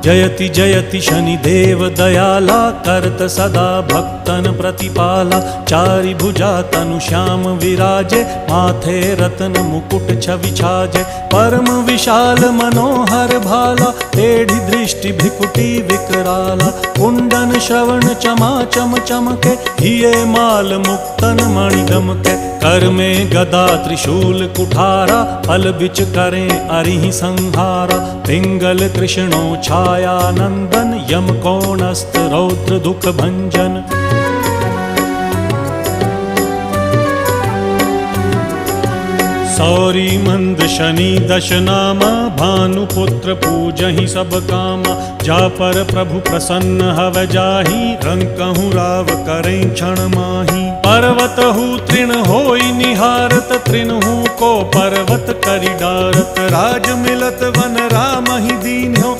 जयति जयति शनिदेव दयाला, करत सदा भक्तन प्रतिपाला। चारि भुजा तनु श्याम विराजे, माथे रत्न मुकुट छवि छाजे। परम विशाल मनोहर भाला, टेढ़ी दृष्टि भ्रिकुटी विकराला। कुंडन श्रवण चमा चम चमके, हिये माल मुक्तन मणि दमके। कर में गदा त्रिशूल कुठारा, फल बिच करें अरिहि संहारा। पिंगल कृष्णो छाया नंदन, यम कोणस्थ रौद्र दुख भंजन। सौरी मंद शनि दश नामा, भानुपुत्र पूजहि सब कामा। जा पर प्रभु प्रसन्न हव जाहि, रंकहु राव करें क्षण माही। पर्वत हु तृण होई निहारत, तृणहु को पर्वत करि डारत। राज मिलत वन राम ही दीन्हो,